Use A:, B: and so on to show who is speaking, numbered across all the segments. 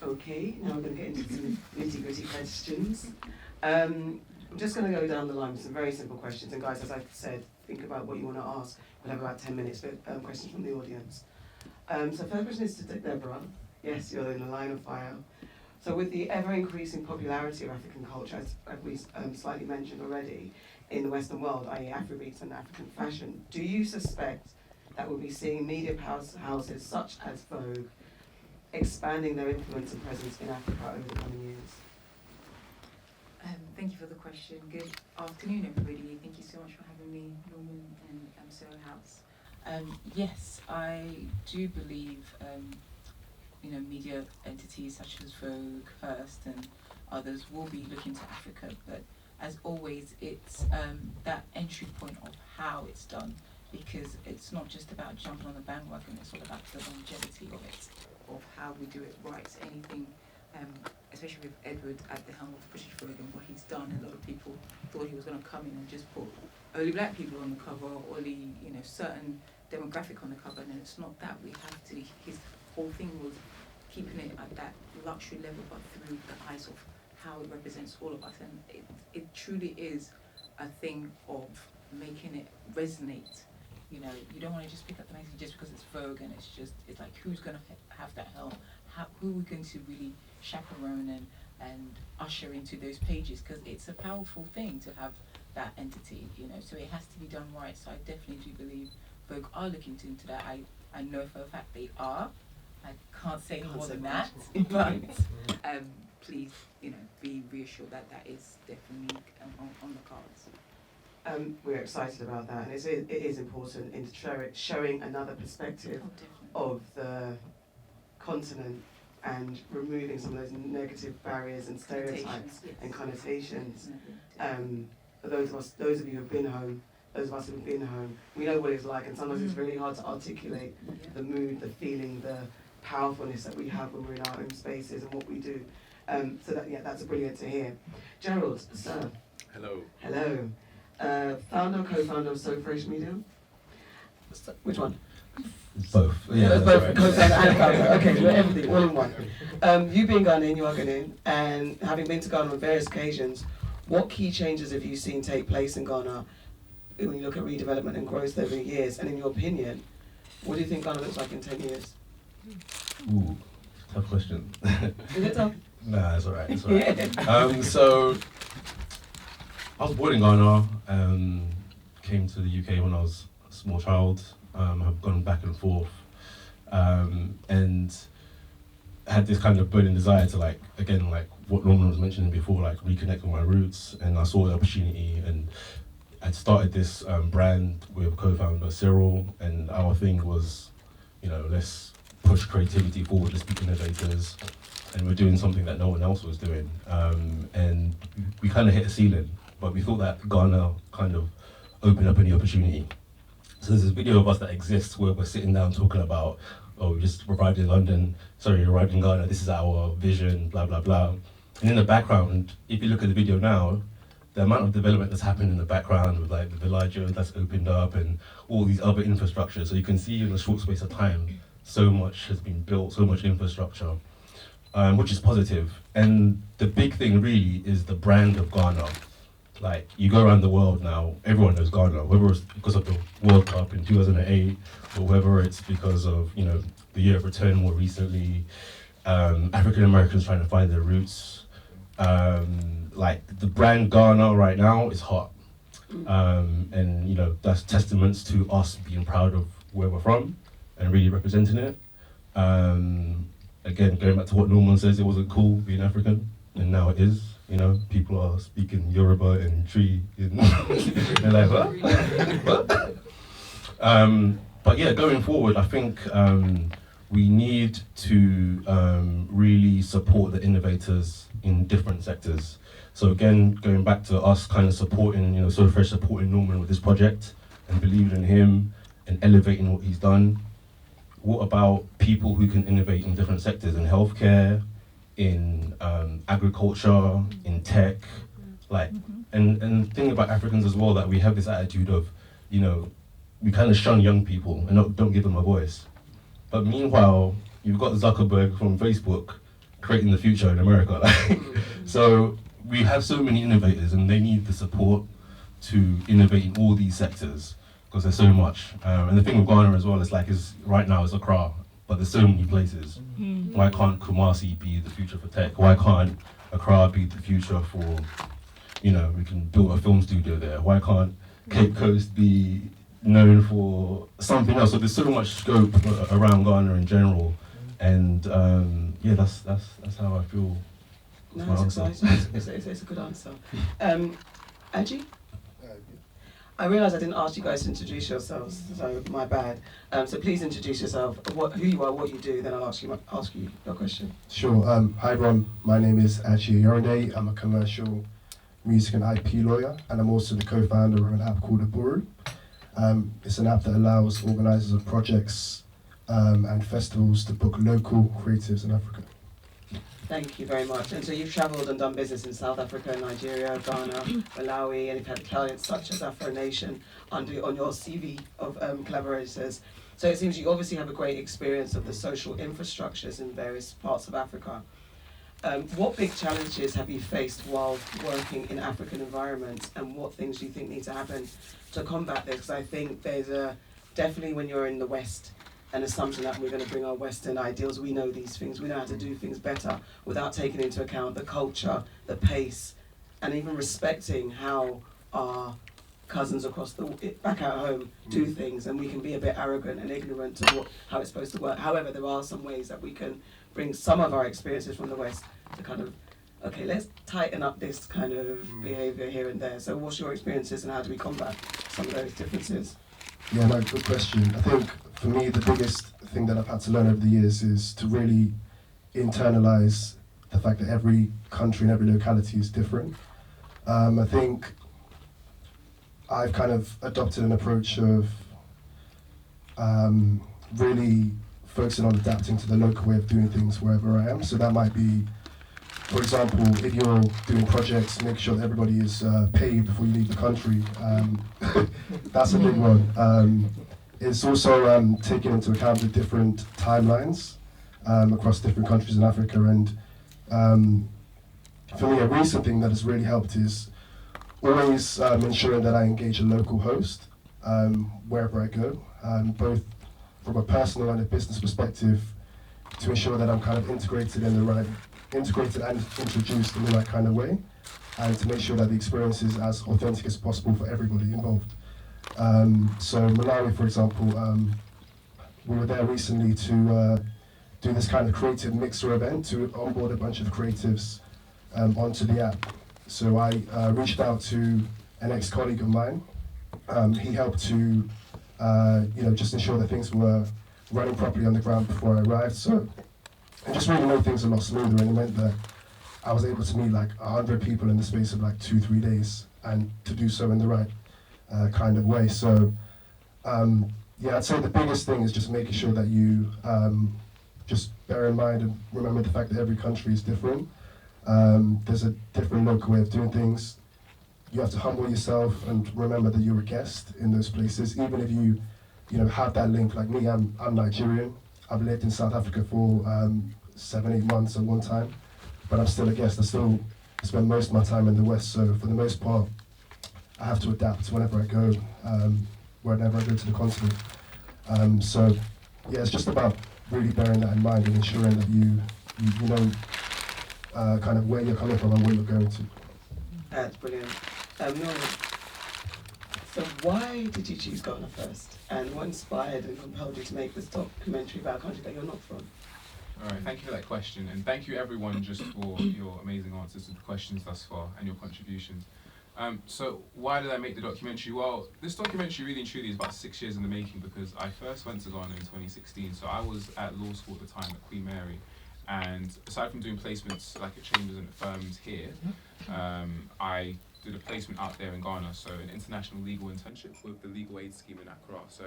A: Okay, now we're going to get into some nitty-gritty questions. I'm just going to go down the line with some very simple questions. And guys, as I said, think about what you want to ask. We'll have about 10 minutes for questions from the audience. So first question is to Deborah. Yes, you're in the line of fire. So with the ever-increasing popularity of African culture, as we slightly mentioned already, in the Western world, i.e. Afrobeats and African fashion, do you suspect that we'll be seeing media houses such as Vogue expanding their influence and presence in Africa over the coming years?
B: Thank you for the question. Good afternoon, everybody. Thank you so much for having me, Norman and Soho House. Yes, I do believe media entities such as Vogue, Hearst, and others will be looking to Africa, but as always, it's that entry point of how it's done, because it's not just about jumping on the bandwagon, it's all about the longevity of it, of how we do it right. Anything, especially with Edward at the helm of British Vogue and what he's done, a lot of people thought he was going to come in and just put only black people on the cover, or only certain demographic on the cover, and it's not that. We have to, his whole thing was keeping it at that luxury level, but through the eyes of how it represents all of us, and it truly is a thing of making it resonate. You don't want to just pick up the magazine just because it's Vogue, and it's like, who's going to have that helm? Who are we going to really chaperone and usher into those pages? Because it's a powerful thing to have that entity, so it has to be done right. So I definitely do believe Vogue are looking into that. I know for a fact they are. I can't say more than that, but please, be reassured that that is definitely on the cards.
A: We're excited about that, and it is important in showing another perspective of the continent and removing some of those negative barriers and stereotypes and connotations. For those of you who've been home, those of us who've been home, we know what it's like, and sometimes it's really hard to articulate the mood, the feeling, the powerfulness that we have when we're in our own spaces and what we do. So that's brilliant to hear. Gerald, sir.
C: Hello.
A: Hello. Founder, co-founder of So Fraiche Media. Which one?
C: Both.
A: Yeah, both. Right. Co-founder and founder. Okay, so everything, all in one. You being Ghanaian, you are Ghanaian, and having been to Ghana on various occasions, what key changes have you seen take place in Ghana when you look at redevelopment and growth over the years? And in your opinion, what do you think Ghana looks like in 10 years?
C: Ooh, tough question.
A: Is it tough?
C: Nah, it's alright. It's alright. So I was born in Ghana. Came to the UK when I was a small child. I've gone back and forth, and had this kind of burning desire to like what Norman was mentioning before, like reconnect with my roots. And I saw the opportunity, and I'd started this brand with co-founder Cyril, and our thing was, let's push creativity forward, let's be innovators, and we're doing something that no one else was doing. And we kind of hit a ceiling, but we thought that Ghana kind of opened up any opportunity. So there's this video of us that exists where we're sitting down talking about, we just arrived in arrived in Ghana, this is our vision, blah, blah, blah. And in the background, if you look at the video now, the amount of development that's happened in the background with like the villaggio that's opened up and all these other infrastructure. So you can see in a short space of time, so much has been built, so much infrastructure, which is positive. And the big thing really is the brand of Ghana. Like, you go around the world now, everyone knows Ghana, whether it's because of the World Cup in 2008, or whether it's because of, the year of return more recently, African Americans trying to find their roots. Like, the brand Ghana right now is hot. And, that's testaments to us being proud of where we're from and really representing it. Again, going back to what Norman says, it wasn't cool being African, and now it is. People are speaking Yoruba and Tree. They're like, what? But yeah, going forward, I think we need to really support the innovators in different sectors. So again, going back to us kind of supporting, So Fraiche supporting Norman with this project and believing in him and elevating what he's done. What about people who can innovate in different sectors, in healthcare, in agriculture, in tech, and think about Africans as well, that we have this attitude of, we kind of shun young people and don't give them a voice. But meanwhile, you've got Zuckerberg from Facebook, creating the future in America. So we have so many innovators, and they need the support to innovate in all these sectors because there's so much. And the thing with Ghana as well is right now it's Accra, but there's so many places. Why can't Kumasi be the future for tech? Why can't Accra be the future for, we can build a film studio there? Why can't Cape Coast be known for something else? So there's so much scope around Ghana in general, and that's how I feel.
A: No, it's exciting. It's a good answer. Angie? I realise I didn't ask you guys to introduce yourselves, so my bad. So please introduce yourself, who you are, what you do, then I'll ask you your question.
D: Sure. Hi everyone, my name is Achi Yorinde. I'm a commercial music and IP lawyer, and I'm also the co-founder of an app called Aburu. It's an app that allows organisers of projects and festivals to book local creatives in Africa.
A: Thank you very much. And so you've travelled and done business in South Africa, Nigeria, Ghana, Malawi, and you've had clients such as Afro Nation on your CV of collaborators. So it seems you obviously have a great experience of the social infrastructures in various parts of Africa. What big challenges have you faced while working in African environments, and what things do you think need to happen to combat this? Because I think there's definitely when you're in the West, an assumption that we're going to bring our Western ideals. We know these things. We know how to do things better without taking into account the culture, the pace, and even respecting how our cousins back at home do things. And we can be a bit arrogant and ignorant to how it's supposed to work. However, there are some ways that we can bring some of our experiences from the West to kind of, okay, let's tighten up this kind of behaviour here and there. So what's your experiences and how do we combat some of those differences?
D: Yeah, no, good question. I think for me, the biggest thing that I've had to learn over the years is to really internalize the fact that every country and every locality is different. I think I've kind of adopted an approach of really focusing on adapting to the local way of doing things wherever I am. So that might be, for example, if you're doing projects, make sure that everybody is paid before you leave the country. That's a big one. It's also taking into account the different timelines across different countries in Africa. And for me, a recent thing that has really helped is always ensuring that I engage a local host wherever I go, both from a personal and a business perspective, to ensure that I'm kind of integrated and introduced in the right kind of way, and to make sure that the experience is as authentic as possible for everybody involved. So Malawi, for example, we were there recently to do this kind of creative mixer event to onboard a bunch of creatives onto the app. So I reached out to an ex-colleague of mine. He helped to just ensure that things were running properly on the ground before I arrived. So it just really made things a lot smoother, and it meant that I was able to meet like 100 people in the space of like 2-3 days, and to do so in the right kind of way. So I'd say the biggest thing is just making sure that you just bear in mind and remember the fact that every country is different. There's a different local way of doing things. You have to humble yourself and remember that you're a guest in those places, even if you have that link. Like me, I'm Nigerian. I've lived in South Africa for 7-8 months at one time, but I'm still a guest. I still spend most of my time in the West, so for the most part, I have to adapt whenever I go, whenever I go to the continent. It's just about really bearing that in mind and ensuring that you know kind of where you're coming from and where you're going to.
A: That's brilliant. Norman, so why did you choose Ghana first? And what inspired and compelled you to make this documentary about a country that you're not from?
E: All right, thank you for that question, and thank you everyone just for your amazing answers to the questions thus far and your contributions. So why did I make the documentary? Well, this documentary really and truly is about 6 years in the making, because I first went to Ghana in 2016. So I was at law school at the time at Queen Mary, and aside from doing placements like at chambers and at firms here, I did a placement out there in Ghana, so an international legal internship with the legal aid scheme in Accra. So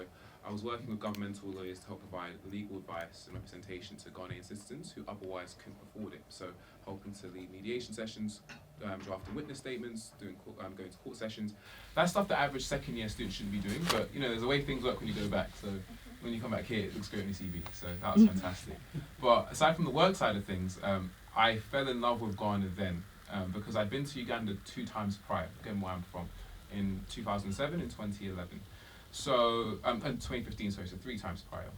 E: I was working with governmental lawyers to help provide legal advice and representation to Ghanaian citizens who otherwise couldn't afford it. So helping to lead mediation sessions, drafting witness statements, going to court sessions. That's stuff that average second year students shouldn't be doing, but there's a way things work when you go back. So when you come back here, it looks great on your CV. So that was fantastic. But aside from the work side of things, I fell in love with Ghana then because I'd been to Uganda 2 times prior, again where I'm from, in 2007 and 2011. So, and 2015, sorry, so 3 times prior.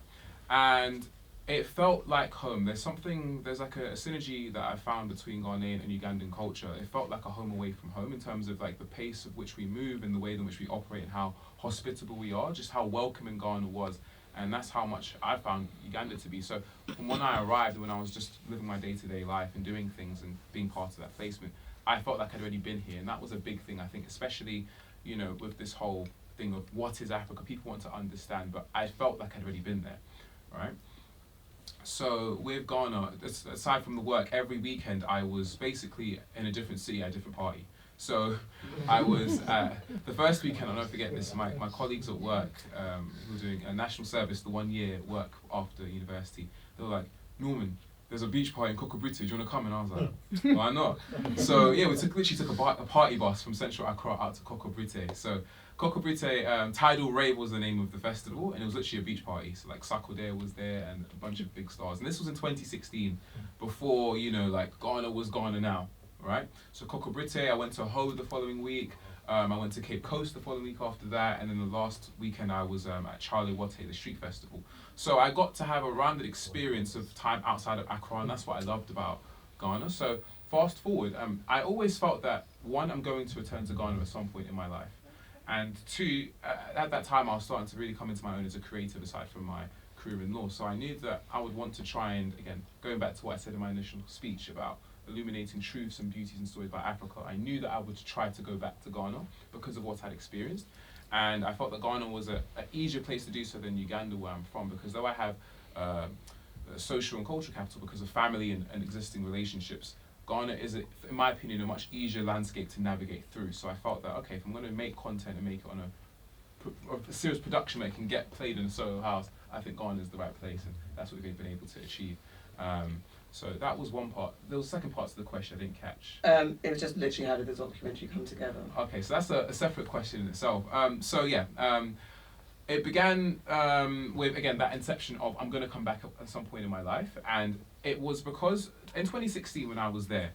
E: And it felt like home. There's like a synergy that I found between Ghanaian and Ugandan culture. It felt like a home away from home in terms of like the pace of which we move and the way in which we operate and how hospitable we are, just how welcoming Ghana was. And that's how much I found Uganda to be. So from when I arrived, when I was just living my day-to-day life and doing things and being part of that placement, I felt like I'd already been here. And that was a big thing, I think, especially, you know, with this whole thing of what is Africa, people want to understand, but I felt like I'd already been there, right? So with Ghana, aside from the work, every weekend I was basically in a different city at a different party. So I was, the first weekend, I'll never forget this, my colleagues at work who were doing a national service, the 1 year work after university, they were like, Norman, there's a beach party in Kokobrite, do you want to come? And I was like, why not? So yeah, we literally took a party bus from central Accra out to Kokobrite. So Kokobrite, Tidal Rave was the name of the festival, and it was literally a beach party. So like Sarkodie was there and a bunch of big stars. And this was in 2016, before, you know, like Ghana was Ghana now, right? So Kokobrite, I went to Ho the following week. I went to Cape Coast the following week after that, and then the last weekend I was at Charlie Wate, the street festival. So I got to have a rounded experience of time outside of Accra, and that's what I loved about Ghana. So fast forward, I always felt that, 1, I'm going to return to Ghana at some point in my life, and 2, at that time I was starting to really come into my own as a creative aside from my career in law. So I knew that I would want to try and, again, going back to what I said in my initial speech about illuminating truths and beauties and stories about Africa, I knew that I would try to go back to Ghana because of what I'd experienced. And I felt that Ghana was an easier place to do so than Uganda, where I'm from, because though I have a social and cultural capital because of family and existing relationships, Ghana is, in my opinion, a much easier landscape to navigate through. So I felt that, okay, if I'm going to make content and make it on a serious production that can get played in a Soho House, I think Ghana is the right place, and that's what we've been able to achieve. So that was one part. There was second part to the question I didn't catch.
A: It was just literally how did the documentary come together?
E: Okay, so that's a separate question in itself. It began with, again, that inception of I'm going to come back at some point in my life. And it was because in 2016 when I was there,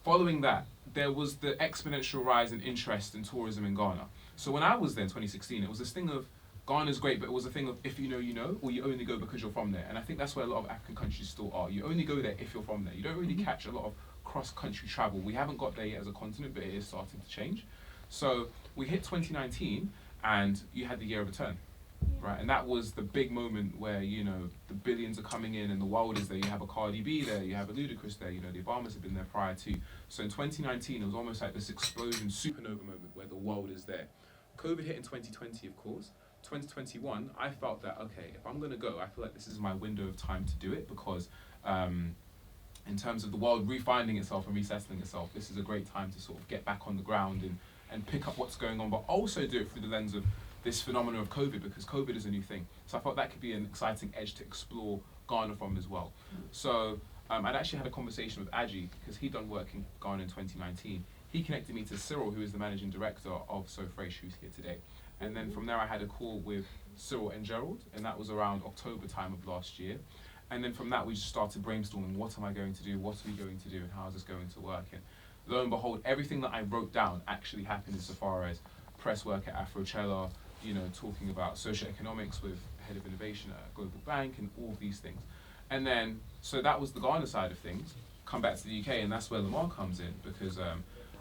E: following that, there was the exponential rise in interest in tourism in Ghana. So when I was there in 2016, it was this thing of Ghana's great, but it was a thing of if you know, you know, or you only go because you're from there. And I think that's where a lot of African countries still are. You only go there if you're from there. You don't really catch a lot of cross-country travel. We haven't got there yet as a continent, but it is starting to change. So we hit 2019, and you had the year of return, right? And that was the big moment where, you know, the billions are coming in and the world is there. You have a Cardi B there, you have a Ludacris there, you know, the Obamas have been there prior to. So in 2019, it was almost like this explosion, supernova moment where the world is there. COVID hit in 2020, of course. 2021, I felt that, okay, if I'm going to go, I feel like this is my window of time to do it because in terms of the world refinding itself and resettling itself, this is a great time to sort of get back on the ground and pick up what's going on, but also do it through the lens of this phenomenon of COVID, because COVID is a new thing. So I thought that could be an exciting edge to explore Ghana from as well. So I'd actually had a conversation with Aji, because he'd done work in Ghana in 2019. He connected me to Cyril, who is the managing director of So Fraiche, who's here today. And then from there I had a call with Cyril and Gerald, and that was around October time of last year. And then from that we just started brainstorming, what am I going to do, what are we going to do, and how is this going to work? And lo and behold, everything that I wrote down actually happened insofar as press work at Afrochella, you know, talking about socio-economics with head of innovation at a global bank and all of these things. And then, so that was the Ghana side of things. Come back to the UK, and that's where Lamarr comes in, because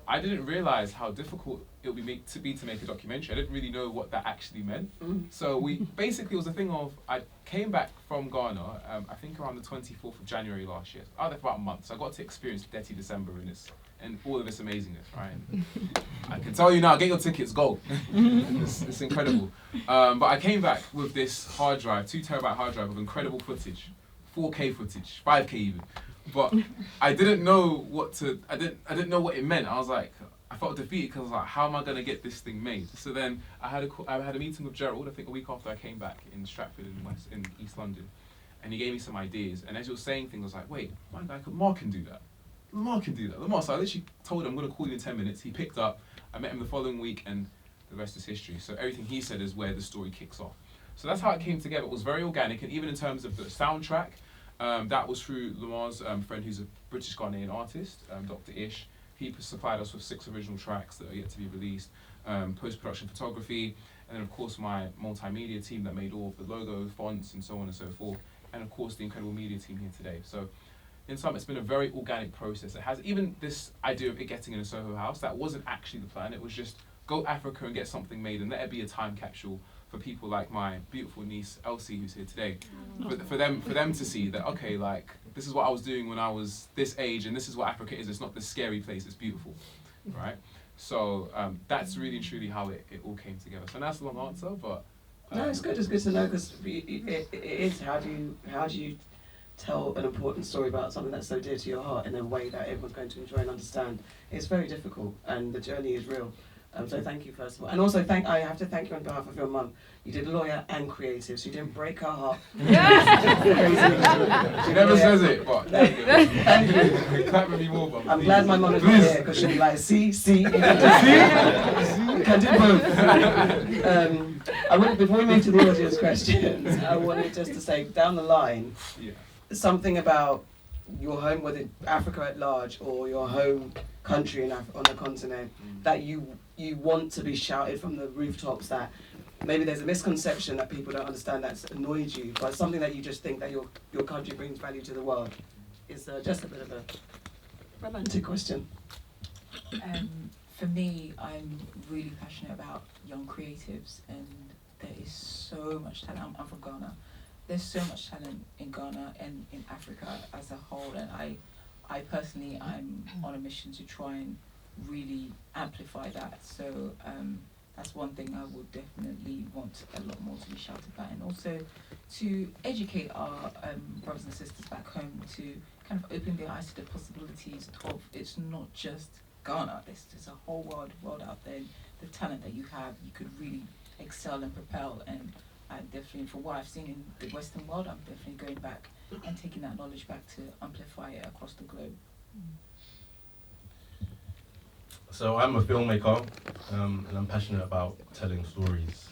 E: I didn't realize how difficult it would be to make a documentary. I didn't really know what that actually meant. So we basically, it was a thing of, I came back from Ghana, I think around the 24th of January last year. I was there for about a month, so I got to experience Dirty December and all of its amazingness, right? I can tell you now, get your tickets, go. It's incredible. But I came back with this hard drive, 2 terabyte hard drive of incredible footage, 4K footage, 5K even. But I didn't know I didn't know what it meant. I was like, I felt defeated because I was like, how am I gonna get this thing made? So then I had a meeting with Gerald, I think a week after I came back in Stratford in East London, and he gave me some ideas. And as he was saying things, I was like, wait, my guy, Lamarr can do that. Lamarr can do that. Lamarr, so I literally told him I'm gonna call you in 10 minutes. He picked up. I met him the following week, and the rest is history. So everything he said is where the story kicks off. So that's how it came together. It was very organic, and even in terms of the soundtrack. That was through Lamarr's friend who's a British Ghanaian artist, Dr. Ish. He supplied us with 6 original tracks that are yet to be released, post-production photography, and then of course my multimedia team that made all of the logo, fonts, and so on and so forth, and of course the incredible media team here today. So in sum, it's been a very organic process. It has even this idea of it getting in a Soho House, that wasn't actually the plan. It was just go Africa and get something made and let it be a time capsule for people like my beautiful niece Elsie, who's here today, for them to see that, okay, like this is what I was doing when I was this age, and this is what Africa is. It's not this scary place, it's beautiful, right? So that's really and truly how it all came together. So that's a long answer, but
A: no, it's good to know, because it is how do you tell an important story about something that's so dear to your heart in a way that everyone's going to enjoy and understand. It's very difficult, and the journey is real. So thank you, first of all. And also I have to thank you on behalf of your mum. You did lawyer and creative, so you didn't break her heart.
E: She never says it, but
A: thank you.
E: Clap with me more, Mum.
A: I'm glad my mum is not here, because she'll be like, see, you can do both. Before we move to the audience questions, I wanted just to say, down the line, something about your home, whether Africa at large or your home country on the continent, that you want to be shouted from the rooftops, that maybe there's a misconception that people don't understand that's annoyed you, but something that you just think that your country brings value to the world. Is just a bit of a romantic question.
B: For me, I'm really passionate about young creatives, and there is so much talent. I'm from Ghana. There's so much talent in Ghana and in Africa as a whole, and I personally, I'm on a mission to try and really amplify that. So that's one thing I would definitely want a lot more to be shouted about, and also to educate our brothers and sisters back home to kind of open their eyes to the possibilities of it's not just Ghana. There's a whole world out there. The talent that you have, you could really excel and propel. And I definitely, from what I've seen in the Western world, I'm definitely going back and taking that knowledge back to amplify it across the globe.
C: So I'm a filmmaker, and I'm passionate about telling stories.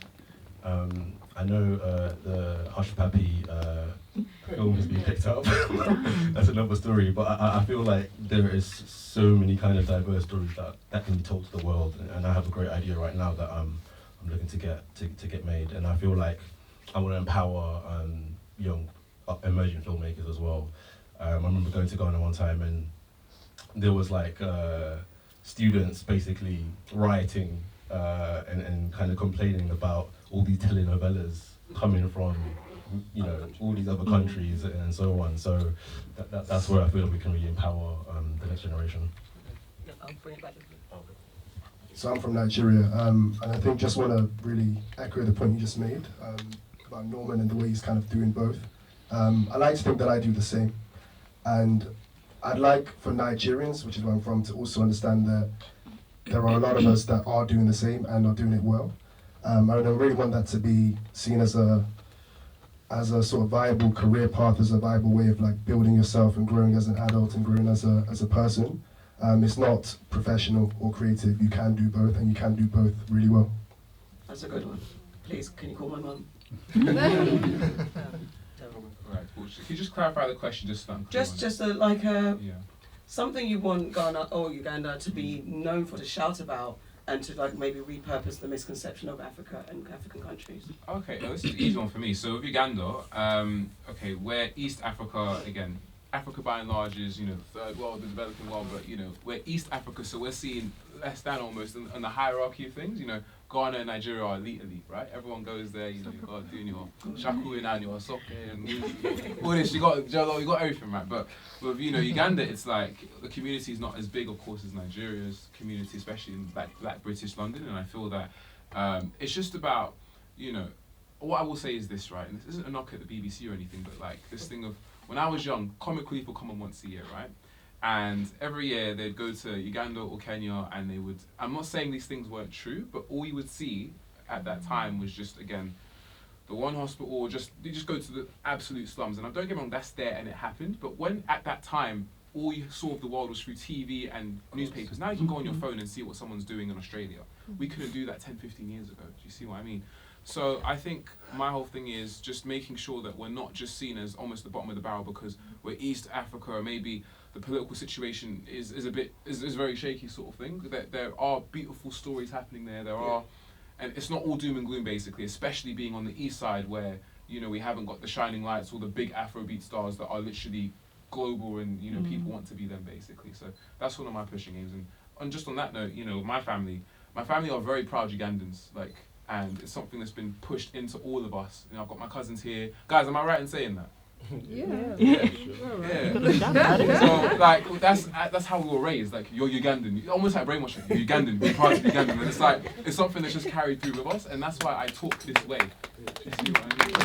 C: I know the Hush Papi film has been picked up. That's another story, but I feel like there is so many kind of diverse stories that can be told to the world, and I have a great idea right now that I'm looking to get made, and I feel like I want to empower young emerging filmmakers as well. I remember going to Ghana one time, and there was like students basically rioting and kind of complaining about all these telenovelas coming from all these other countries and so on. So that's where I feel we can really empower the next generation.
A: I'll bring it back.
D: So I'm from Nigeria, and I think just want to really echo the point you just made about Norman and the way he's kind of doing both. I like to think that I do the same, and I'd like for Nigerians, which is where I'm from, to also understand that there are a lot of us that are doing the same and are doing it well. And I really want that to be seen as a sort of viable career path, as a viable way of like building yourself and growing as an adult and growing as a person. It's not professional or creative. You can do both, and you can do both really well.
A: That's a good one. Please, can you call my mum?
E: Right, cool. Can you just clarify the question just so
A: something you want Ghana or Uganda to be known for, to shout about, and to like maybe repurpose the misconception of Africa and African countries.
E: Okay, this is an easy one for me. So with Uganda, we're East Africa again. Africa by and large is, third world, the developing world, but we're East Africa, so we're seen less than almost in the hierarchy of things. Ghana and Nigeria are elite, right? Everyone goes there, you've got doing your shaku and your soke and all this, you got everything, right? But with Uganda, it's like the community is not as big, of course, as Nigeria's community, especially in Black British London, and I feel that it's just about, what I will say is this, right? And this isn't a knock at the BBC or anything, but like this thing of, when I was young, Comic Relief would come on once a year, right? And every year they'd go to Uganda or Kenya, and they would, I'm not saying these things weren't true, but all you would see at that time was just, again, the one hospital, or you just go to the absolute slums. And don't get me wrong, that's there and it happened, but when at that time, all you saw of the world was through TV and newspapers. Now you can go on your phone and see what someone's doing in Australia. We couldn't do that 10, 15 years ago. Do you see what I mean? So I think my whole thing is just making sure that we're not just seen as almost the bottom of the barrel because we're East Africa, or maybe the political situation is very shaky sort of thing. That there are beautiful stories happening there. There are, and it's not all doom and gloom basically, especially being on the east side where, you know, we haven't got the shining lights or the big Afrobeat stars that are literally global and, you know, people want to be them basically. So that's one of my pushing aims. And just on that note, you know, my family are very proud Ugandans, like, and it's something that's been pushed into all of us. You know, I've got my cousins here. Guys, am I right in saying that?
F: Yeah.
E: So like that's how we were raised. Like, you're Ugandan, almost like brainwashing. You're Ugandan, you're proud to be Ugandan, and it's like it's something that's just carried through with us, and that's why I talk this way. You see what I mean?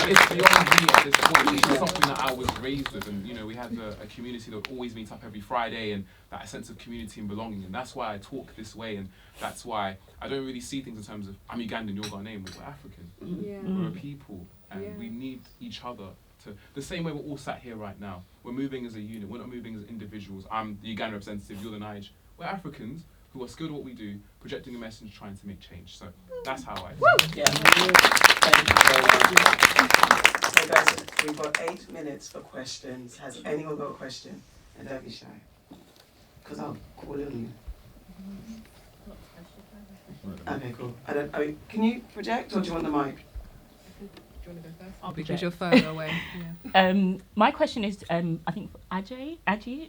E: It's beyond me at this point. It's just something that I was raised with, and you know, we had a community that would always meet up every Friday, and that sense of community and belonging, and that's why I talk this way, and that's why I don't really see things in terms of I'm Ugandan, you're Ghanaian, we're African. We're a people. And we need each other to, the same way we're all sat here right now. We're moving as a unit, we're not moving as individuals. I'm the Ugandan representative, you're the Nige. We're Africans who are skilled at what we do, projecting a message, trying to make change. So that's how I
A: Yeah. Thank you very much. So guys, we've got 8 minutes for questions. Has anyone got a question? And don't be shy, because I'll call on you. Okay, cool. Can you project, or do you want the mic?
F: Because you're further away.
G: My question is, I think Ajay?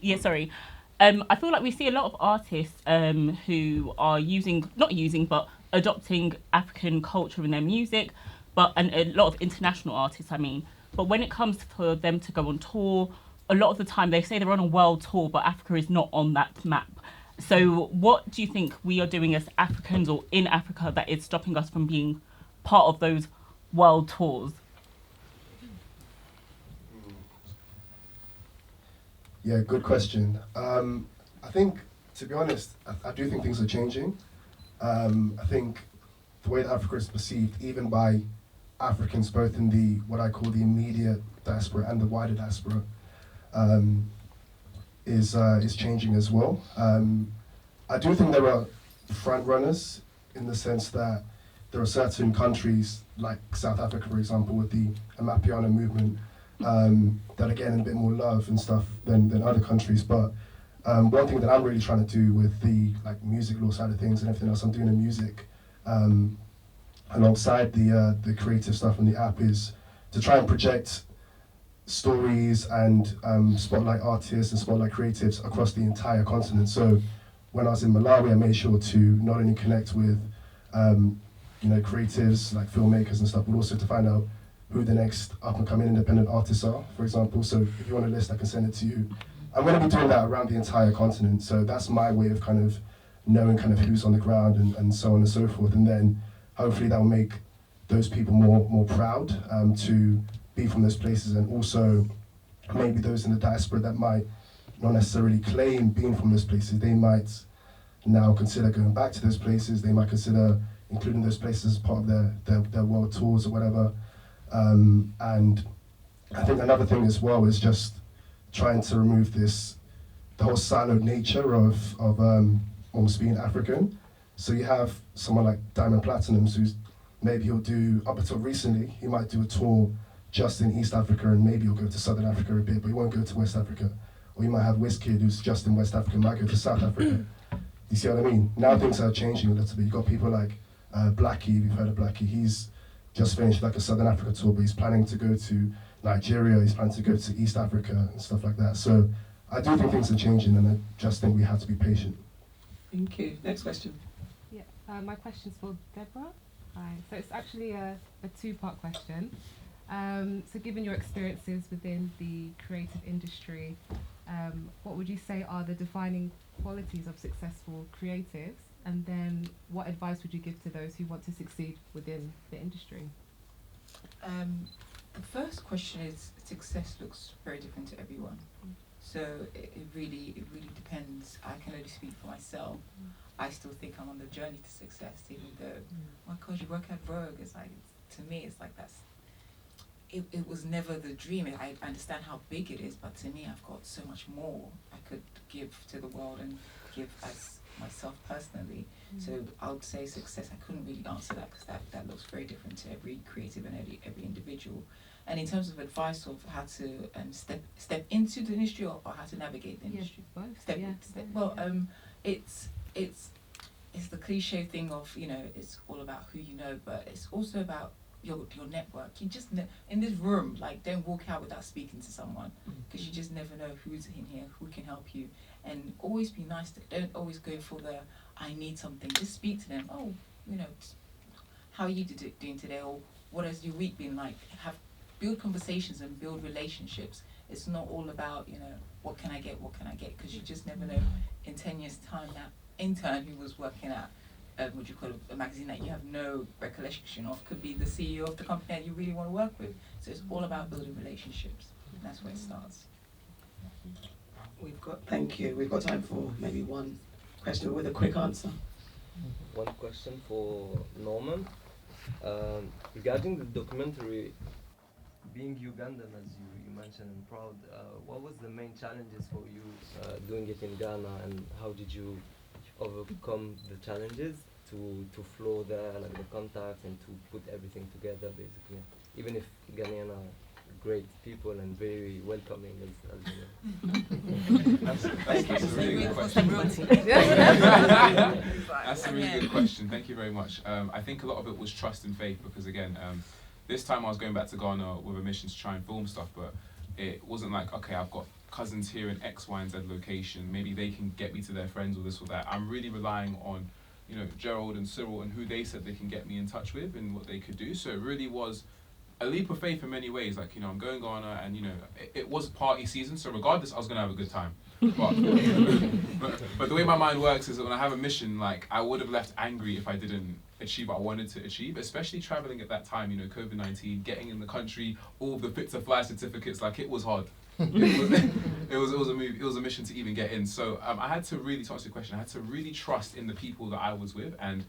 G: Yeah, sorry. I feel like we see a lot of artists who are but adopting African culture in their music, and a lot of international artists, I mean. But when it comes for them to go on tour, a lot of the time they say they're on a world tour, but Africa is not on that map. So what do you think we are doing as Africans or in Africa that is stopping us from being part of those world tours?
D: Yeah, good question. I think, to be honest, I do think things are changing. I think the way that Africa is perceived, even by Africans, both in the what I call the immediate diaspora and the wider diaspora, is changing as well. I do think there are front runners in the sense that there are certain countries, like South Africa, for example, with the Amapiano movement, that are getting a bit more love and stuff than other countries. But one thing that I'm really trying to do with the music law side of things and everything else I'm doing in music, alongside the creative stuff on the app, is to try and project stories and spotlight artists and spotlight creatives across the entire continent. So when I was in Malawi, I made sure to not only connect with creatives like filmmakers and stuff, but also to find out who the next up-and-coming independent artists are, for example. So if you want a list, I can send it to you. I'm going to be doing that around the entire continent. So that's my way of kind of knowing kind of who's on the ground and so on and so forth. And then hopefully that will make those people more proud to be from those places, and also maybe those in the diaspora that might not necessarily claim being from those places, they might now consider going back to those places. They might consider including those places as part of their world tours or whatever. And I think another thing as well is just trying to remove the whole siloed nature of almost being African. So you have someone like Diamond Platnumz, who's maybe he'll do, up until recently, he might do a tour just in East Africa, and maybe he'll go to Southern Africa a bit, but he won't go to West Africa. Or you might have Wizkid, who's just in West Africa, might go to South Africa. You see what I mean? Now things are changing a little bit. You've got people like Blackie, if you've heard of Blackie. He's just finished like a Southern Africa tour, but he's planning to go to Nigeria, he's planning to go to East Africa and stuff like that. So I do think things are changing, and I just think we have to be patient.
A: Thank you. Next question.
F: Yeah, my question's for Deborah. Hi. So it's actually a two-part question. So given your experiences within the creative industry, what would you say are the defining qualities of successful creatives? And then what advice would you give to those who want to succeed within the industry?
B: The first question is, success looks very different to everyone. So it really depends. I can only speak for myself. I still think I'm on the journey to success, even though, my gosh, you work at Vogue, it's like, to me, it's like it was never the dream. I understand how big it is, but to me, I've got so much more I could give to the world and give as myself personally. So I would say success, I couldn't really answer that because that looks very different to every creative and every individual. And in terms of advice of how to step into the industry or how to navigate the industry. It's the cliche thing of, you know, it's all about who you know, but it's also about your network. You just in this room, like, don't walk out without speaking to someone, because you just never know who's in here, who can help you. And always be nice. Don't always go for the I need something. Just speak to them. Oh, you know, how are you doing today, or what has your week been like? Build conversations and build relationships. It's not all about, you know, what can I get, because you just never know. In 10 years' time, that intern who was working at would you call it a magazine that you have no recollection of could be the CEO of the company that you really want to work with. So it's all about building relationships. And that's where it starts.
A: Thank you. We've got time for maybe one question with a quick answer.
H: One question for Norman. Regarding the documentary, being Ugandan, as you mentioned, and proud, what was the main challenges for you doing it in Ghana, and how did you overcome the challenges to flow there, like the contacts, and to put everything together, basically? Even if Ghanaian are great people and very welcoming, as you know.
E: That's a really good question. That's a really good question. Thank you very much. I think a lot of it was trust and faith, because again, this time I was going back to Ghana with a mission to try and film stuff, but it wasn't like, okay, I've got cousins here in X, Y, and Z location, maybe they can get me to their friends or this or that. I'm really relying on, you know, Gerald and Cyril and who they said they can get me in touch with and what they could do. So it really was a leap of faith in many ways. Like, you know, I'm going Ghana, and, you know, it was party season, so regardless, I was going to have a good time. But the way my mind works is that when I have a mission, like, I would have left angry if I didn't achieve what I wanted to achieve, especially traveling at that time, you know, COVID-19, getting in the country, all the fit to fly certificates, like, it was hard. It was a mission to even get in. So I had to really, to answer your question, I had to really trust in the people that I was with, and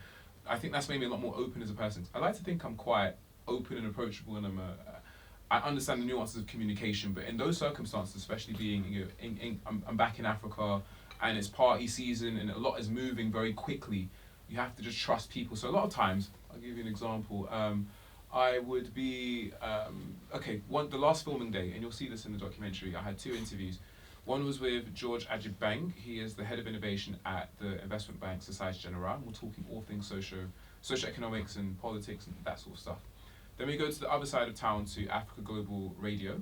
E: I think that's made me a lot more open as a person. I like to think I'm quite open and approachable, and I understand the nuances of communication, but in those circumstances, especially being, you know, I'm back in Africa, and it's party season, and a lot is moving very quickly. You have to just trust people. So a lot of times, I'll give you an example. I would be the last filming day, and you'll see this in the documentary. I had 2 interviews. One was with George Ajibang. He is the head of innovation at the investment bank Societe Generale. We're talking all things socio-economics and politics and that sort of stuff. Then we go to the other side of town to Africa Global Radio,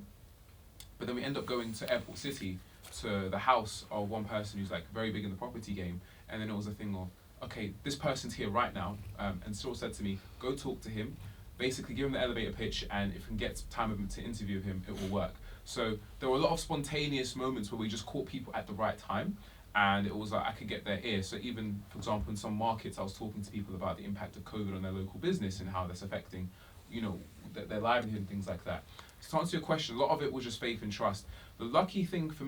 E: but then we end up going to Airport City to the house of one person who's like very big in the property game, and then it was a thing of, okay, this person's here right now, and Cyril said to me, go talk to him, basically give him the elevator pitch, and if we can get time of him to interview him, it will work. So there were a lot of spontaneous moments where we just caught people at the right time, and it was like I could get their ear. So even, for example, in some markets, I was talking to people about the impact of COVID on their local business and how that's affecting, you know, their livelihood and things like that. So to answer your question, a lot of it was just faith and trust. The good thing for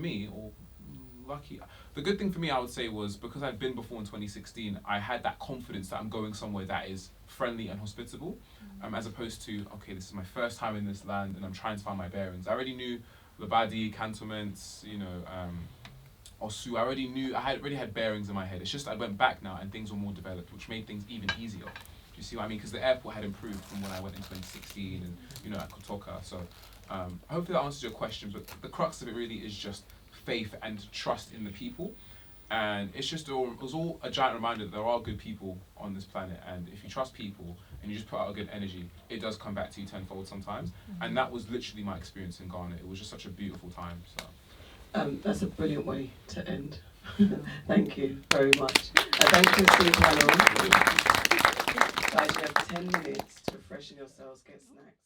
E: me, I would say, was because I'd been before in 2016, I had that confidence that I'm going somewhere that is friendly and hospitable, as opposed to, okay, this is my first time in this land and I'm trying to find my bearings. I already knew Labadi, cantonments, you know, Osu. I already had bearings in my head. It's just I went back now and things were more developed, which made things even easier. Do you see what I mean? Because the airport had improved from when I went in 2016 and, you know, at Kotoka. So hopefully that answers your question, but the crux of it really is just faith and trust in the people. And it's just it was all a giant reminder that there are good people on this planet, and if you trust people and you just put out a good energy, it does come back to you tenfold sometimes. And that was literally my experience in Ghana. It was just such a beautiful time. So
A: that's a brilliant way to end. Thank you very much. Thank you to the panel. Guys, you have 10 minutes to freshen yourselves, get snacks.